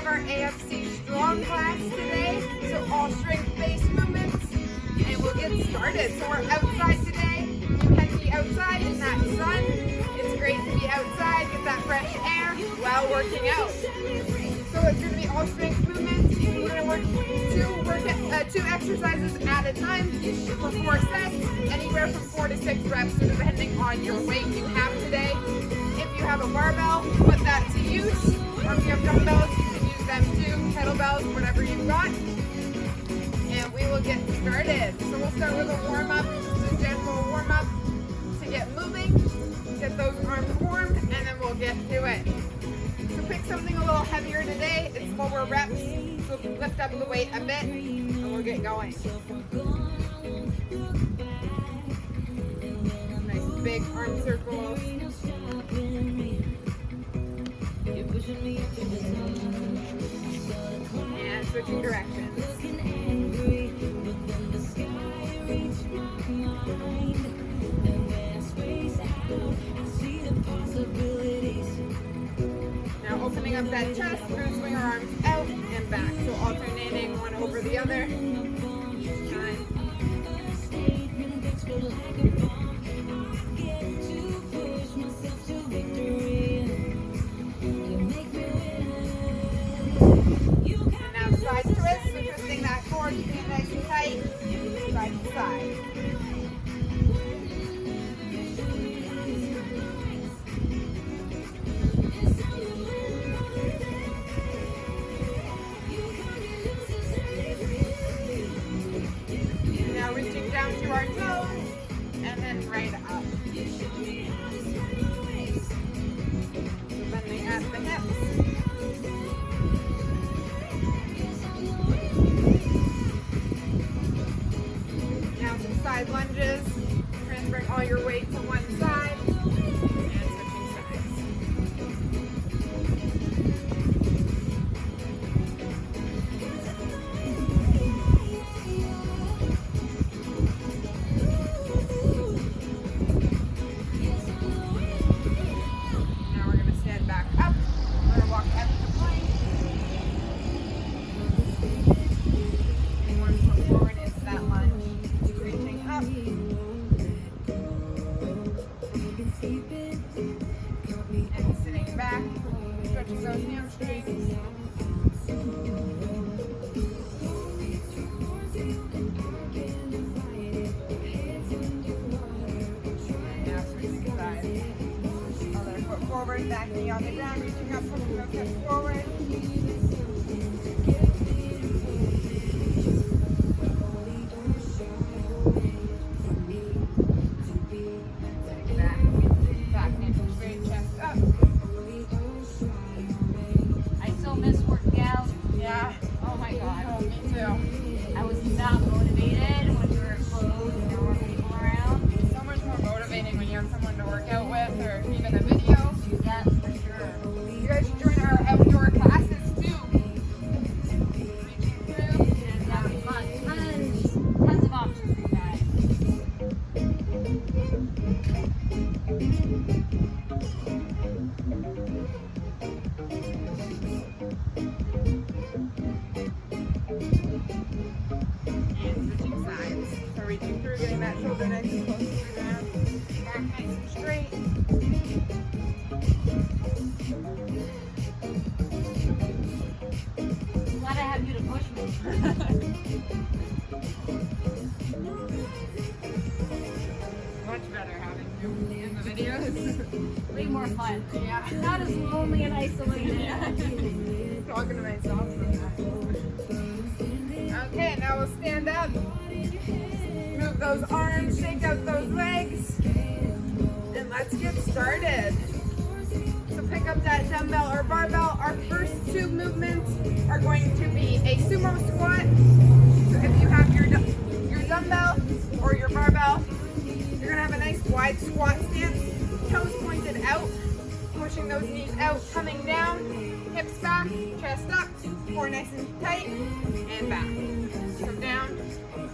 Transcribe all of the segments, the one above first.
have our AFC Strong class today, so all strength-based movements, and we'll get started. So we're outside today. You can be outside in that sun. It's great to be outside, get that fresh air while working out. So it's going to be all strength movements. We're going to work two exercises at a time for 4 sets, anywhere from 4 to 6 reps, so depending on your weight you have today. If you have a barbell, put that to use, or if you have dumbbells, you can use them too, kettlebells, whatever you've got. And we will get started. So we'll start with a warm-up, just a general warm-up to get moving, get those arms warm, and then we'll get to it. So pick something a little heavier today. It's lower reps, so lift up the weight a bit, and we'll get going. Nice big arm circles. And switching directions. Now opening up that chest, we're going to swing our arms out and back. So alternating one over the other each time. And now side twist, so twisting that cord, keeping it nice and tight, side to side. Reaching down to our toes, and then right up. So bending at the hips. Now some side lunges. Transferring all your weight to one side, and switching sides. And sitting back, stretching those hamstrings. And now switching sides. Other foot forward, back knee on the ground, reaching up, pushing those hips forward. Someone to work out with, or even a video. Yeah, for sure. You guys should join our outdoor classes too. Reaching through. And that'll be fun. Tons of options for you guys. And switching sides. So reaching through, getting that shoulder nice and close to the ground. Back nice and straight. Glad I have you to push me. Much better having you in the videos. Way more fun. Yeah. Not as lonely and isolated. Yeah. Talking to myself sometimes. Okay, now we'll stand up. Move those arms, shake out those legs, and let's get started. So pick up that dumbbell or barbell. Our first 2 movements are going to be a sumo squat. So if you have your dumbbell or your barbell, you're going to have a nice wide squat stance, toes pointed out, pushing those knees out, coming down, hips back, chest up, core nice and tight, and back. So down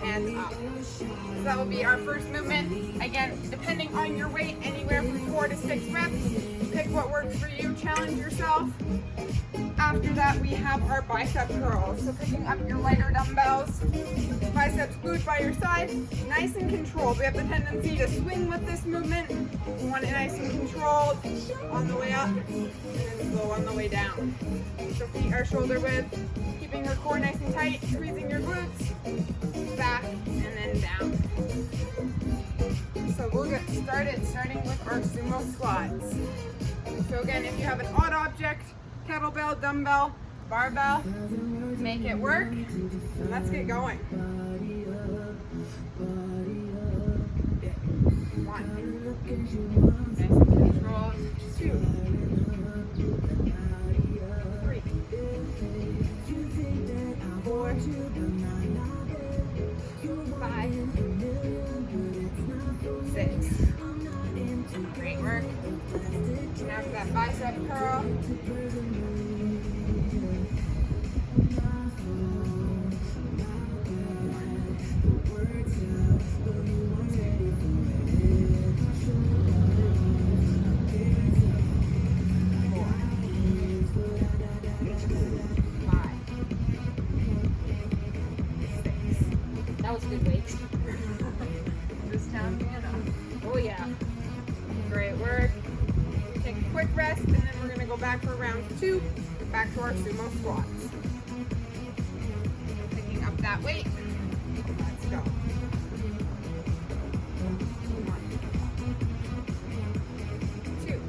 and up. So that will be our first movement. Again, depending on your weight, anywhere from 4 4 to 6 reps. Pick what works for you, challenge yourself. After that, we have our bicep curls. So picking up your lighter dumbbells, biceps glued by your side, nice and controlled. We have the tendency to swing with this movement. We want it nice and controlled on the way up and then slow on the way down. So feet are shoulder width, keeping your core nice and tight, squeezing your glutes, back and then down. So we'll get starting with our sumo squats. So again, if you have an odd object, kettlebell, dumbbell, barbell, make it work. And let's get going. 1, nice and controlled. 2, 3, 4, 5, 6. Great work. Now for that bicep curl. That was a good weight. Just counting it up. Oh yeah. Great work. Take a quick rest and then we're going to go back for round 2. Back to our sumo squats. Picking up that weight. Let's go. 1, 2,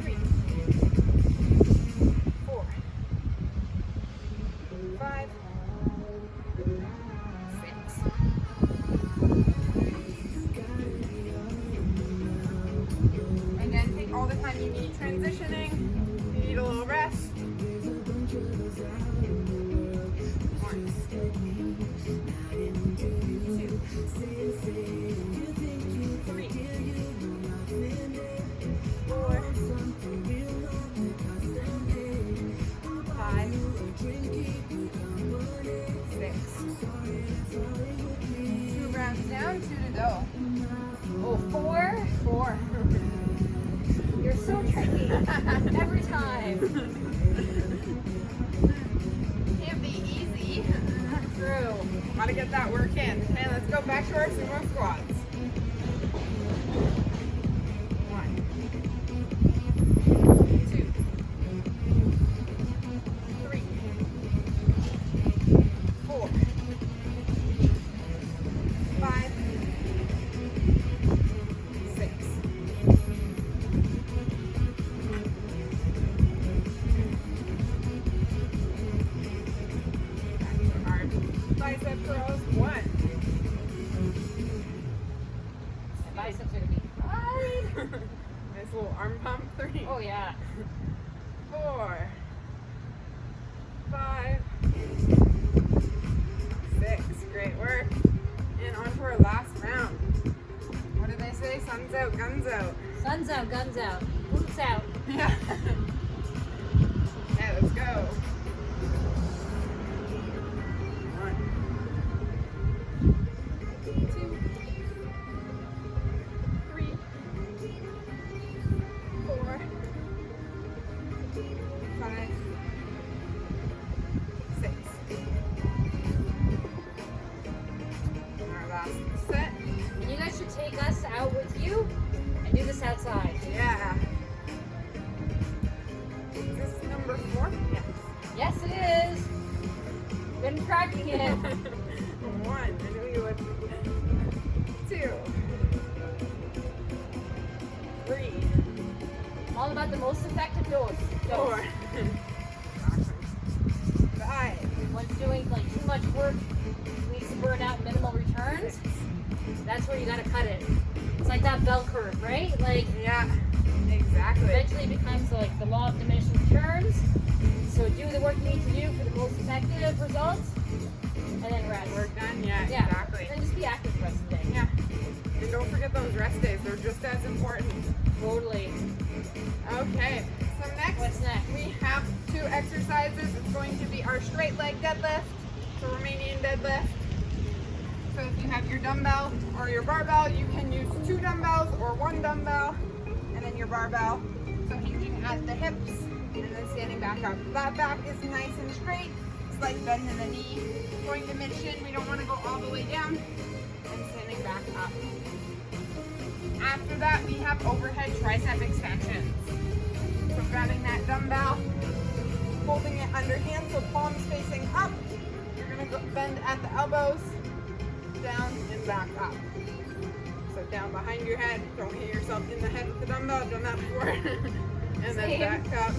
3, 4, 5, 6. Again, take all the time you need transitioning. You need a little rest. 1, 2, 3, 4, 5, 6. 2 rounds down, 2 to go. Oh, 4? 4. You're so tricky. Every time. Can't be easy. True. Gotta get that work in. Okay, let's go back to our sumo squats. 1, 2, 3, 4, 5, 6. Back to our bicep curls. 1. My biceps are gonna be fine. Nice little arm pump. 3. Oh yeah. 4, 5, 6. Great work. And on to our last round. What did they say? Sun's out, guns out. Sun's out, guns out, boots out. Yeah. Okay, let's go. 1, 2, 3, 4, 5, 6. And our last set. And you guys should take us out with you and do this outside. Yeah. Is this number 4? Yes. Yes, it is. Been tracking it. 1. I knew you would. 2, 3, All about the most effective dose. 4. 5. When it's doing like too much work, leads to burnout, minimal returns. That's where you gotta cut it. It's like that bell curve, right? Like Yeah. Exactly. eventually it becomes like the law of diminishing returns. So do the work you need to do for the most effective results, and then rest. Work done? Yeah, Yeah. exactly. And just be active the rest of the day. Yeah. And don't forget those rest days. They're just as important. Totally. Okay. So next, What's next? we have 2 exercises. It's going to be our straight leg deadlift, so Romanian deadlift. So if you have your dumbbell or your barbell, you can use 2 dumbbells or one dumbbell and then your barbell. So hinging at the hips and then standing back up. That back is nice and straight. Slight bend in the knee. Going to mid-shin, we don't want to go all the way down. And standing back up. After that, we have overhead tricep extensions. So grabbing that dumbbell, holding it underhand, so palms facing up. You're gonna go bend at the elbows, down and back up. So down behind your head, don't hit yourself in the head with the dumbbell, I've done that before. And then back up.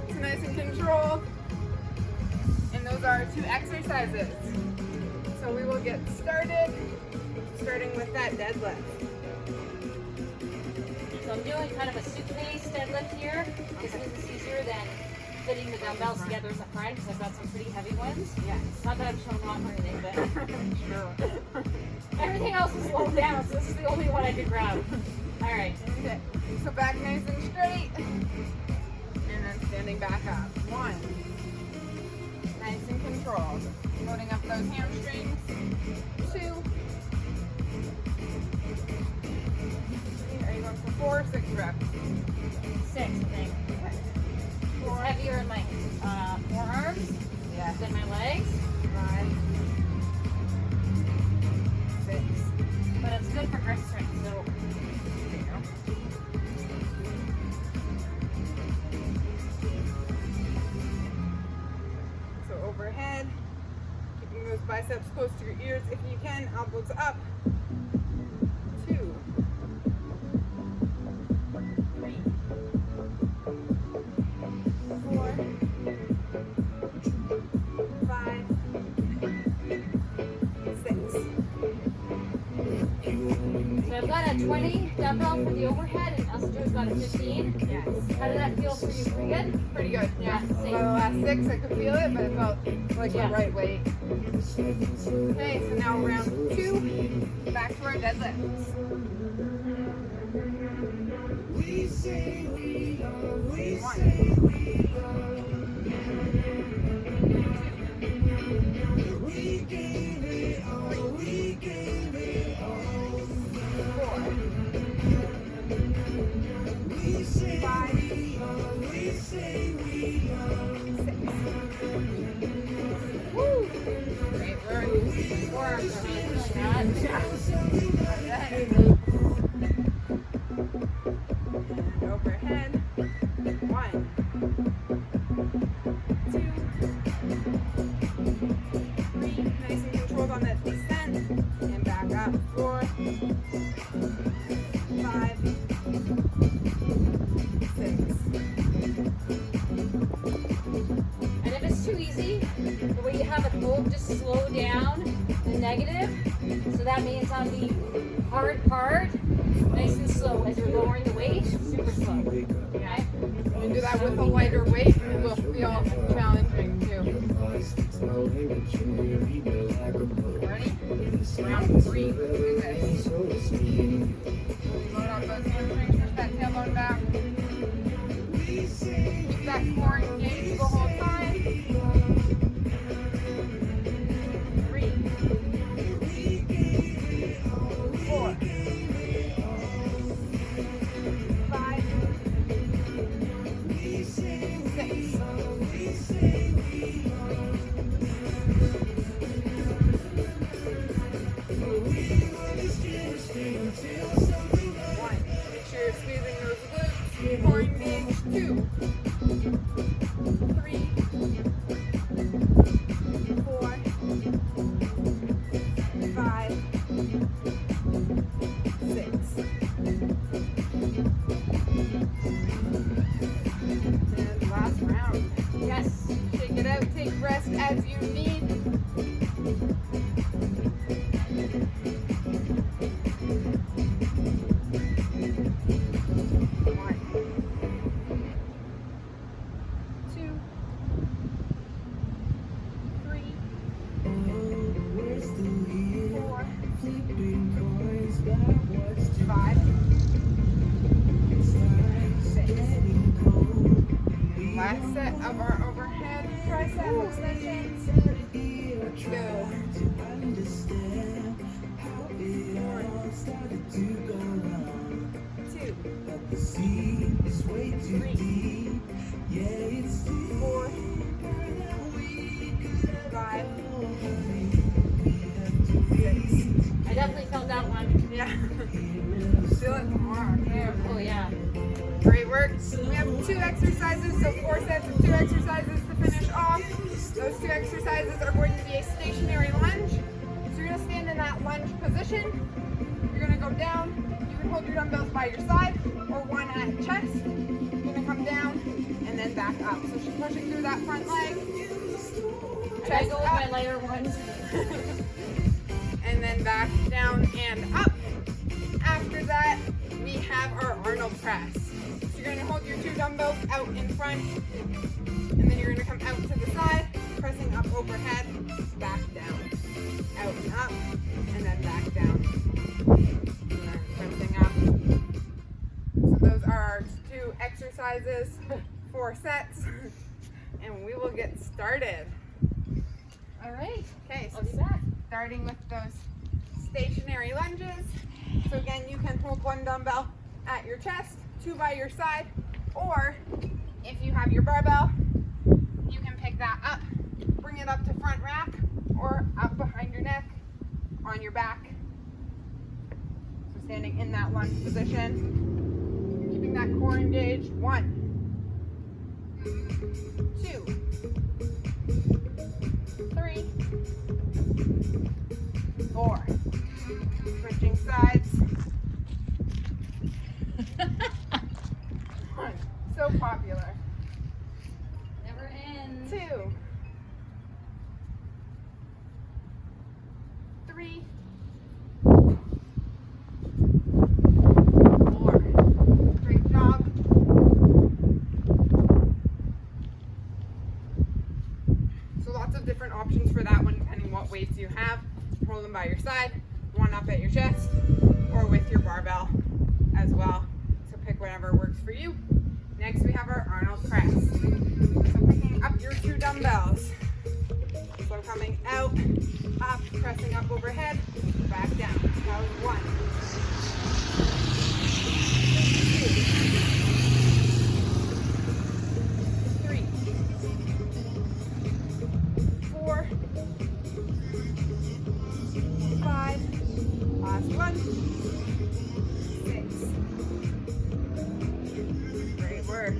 It's nice and controlled. And those are 2 exercises. So we will get started, starting with that deadlift. So I'm doing kind of a suitcase deadlift here, because this is easier than fitting the dumbbells together as a front, because I've got some pretty heavy ones. Yes. Not that I'm showing off or anything, but Sure. everything else is slowed down, so this is the only one I could grab. All right. Okay. So back nice and straight. And then standing back up. 1. Nice and controlled. Loading up those hamstrings. 2. Are you going for 4 or 6 reps? 6, I think. Okay. It's heavier in my forearms Yes. than my legs, 5. 6. but it's good for grip strength, so There you go. So overhead, keeping those biceps close to your ears if you can, elbows up. 2. 3. 4. 5. 6. So I've got a 20 dumbbell for the overhead, and Elsa's got a 15. Yes. How did that feel for you? Pretty good? Pretty good. Yeah. Yeah, same. By the last 6, I could feel it, but it felt like Yeah. the right weight. Okay, so now round 2. Back to our deadlifts. We say we love, we 1. say we gave it all, we gave it all. 4. We say 5. we love, we say we love. 6. Woo! Great work. Forearms are Feeling that? okay. And overhead. 1. 2. 3. Nice and controlled on that descent. And back up. 4. 5. 6. And if it's too easy, the way you have it hold, just slow down the negative. So that means on the hard part, nice and slow as you're lowering the weight, super slow. Okay? You can do that with a lighter weight. It will feel challenging too. Ready? Round 3. Do this. Load up those hamstrings, push that tailbone back. Keep that core engaged the whole time. 3. 4. 5. 1. Make sure you're squeezing those glutes. Core engaged. 2. 3. 4. 5. 6. And last round. Yes. Shake it out. Take rest as you need. 1. 2. 3. 4. 5. 6. Last set of our overhead tricep extensions. Go. 4. The sea is way too deep. Yeah, it's deep. 4, 5, 6. I definitely felt that one. Yeah. Feel it more. Yeah. Oh yeah. Great work. We have 2 exercises, so 4 sets of 2 exercises to finish off. Those 2 exercises are going to be a stationary lunge. So you're going to stand in that lunge position. You're going to go down. You can hold your dumbbells by your side or one at chest. You're going to come down and then back up. So she's pushing through that front leg. I gotta go with my lighter ones. And then back down and up. After that, we have our Arnold press. So you're going to hold your 2 dumbbells out in front, and then you're going to come out to the side, pressing up overhead, back down, out and up, and then back down, and then pressing up. So those are our 2 exercises, 4 sets, and we will get started. All right. Okay, so I'll be back. starting with those stationary lunges. So again, you can hold 1 dumbbell at your chest, 2 by your side, or if you have your barbell, you can pick that up, bring it up to front rack, or up behind your neck, on your back. So standing in that lunge position, keeping that core engaged. 1, 2, 3, 4. Switching sides. 1. So popular. Never ends. 2, 3, 4. Great job. So lots of different options for that one depending what weights you have. Hold them by your side, 1 up at your chest, or with your barbell as well. So pick whatever works for you. Next we have our Arnold press. So picking up your 2 dumbbells. So coming out, up, pressing up overhead, back down. That was 1. 2, 3, 4, 5, last 1, 6. Great work.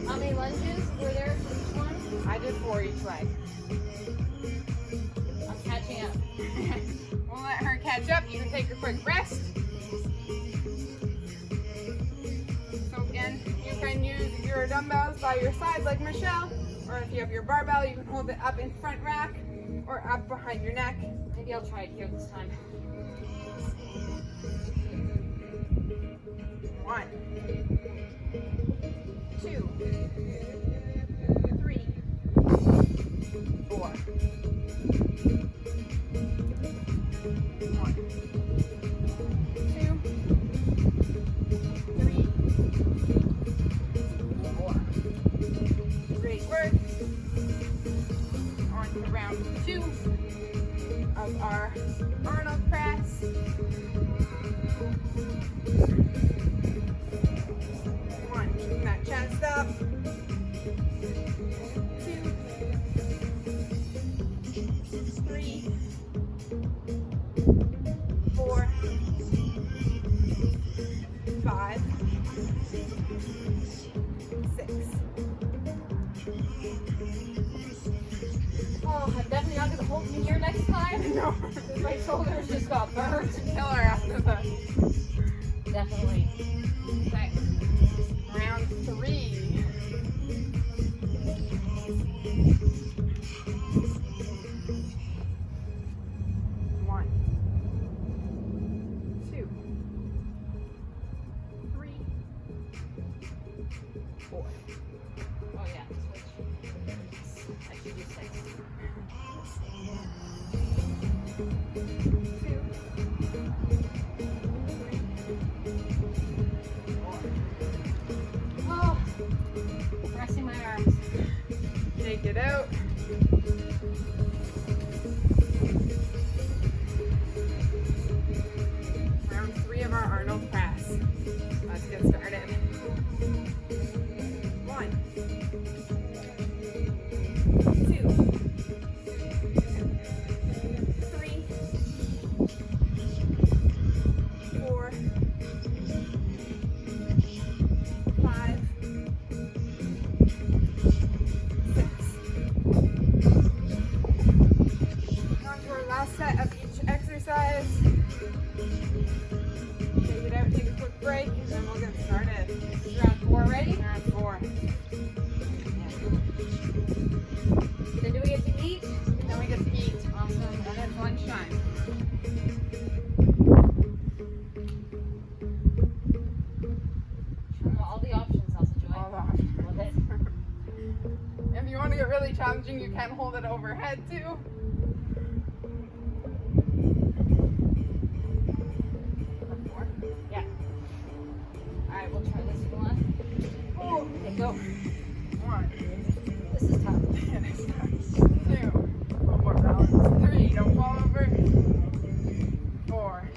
How many lunges were there for each one? I did 4 each leg. I'm catching up. We'll let her catch up. You can take a quick rest. So again, you can use your dumbbells by your side like Michelle, or if you have your barbell, you can hold it up in front rack or up behind your neck. Maybe I'll try it here this time. 1, 2, 3, 4. 1, 2, 3, 4. Great work. On to round 2 of our Arnold press. 1, keeping that chest up. 2, 3, 4, 5, 6. Oh, I'm definitely not gonna hold me here next time. No. My shoulders just got burnt. Killer after that. Definitely. Okay. Round 3. 1, 2, 3, 4. Oh yeah, switch. I should do 6. 2, 4. Oh, pressing my arms. Take it out. Round 3 of our Arnold press. Let's get started. 1, 2, 3, 4, 5, 6. On to our last set of each exercise. Take it out, take a quick break, and then we'll get started. This is round 4 already. Round 4. Then do we get to eat? Then we get to eat. Awesome. And it's lunchtime. Show them all the options, also, Joy. Hold on. Love it. If you want to get really challenging, you can hold it overhead too. Four? Yeah. Alright, we'll try this one. Oh, Okay, go. 1. This is tough. And it's 2. One more balance. 3. Don't fall over. 4.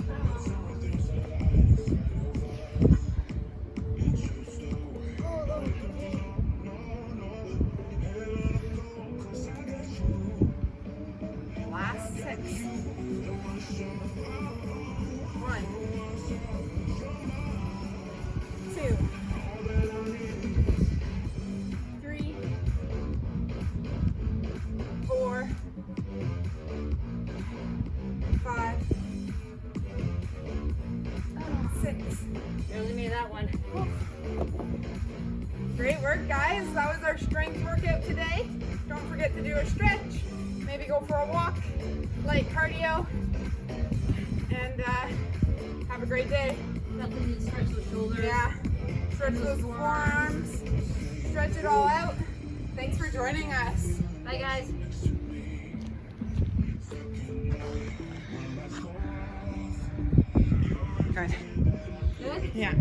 Last 6. 1, 2, 3, 4, 5, 6. Barely made that one. Great work, guys. That was our strength workout today. Don't forget to do a stretch. Maybe go for a walk, light cardio, and have a great day. Nothing to stretch those shoulders. Yeah, stretch those forearms, stretch it all out. Thanks for joining us. Bye, guys. Good. Good? Yeah.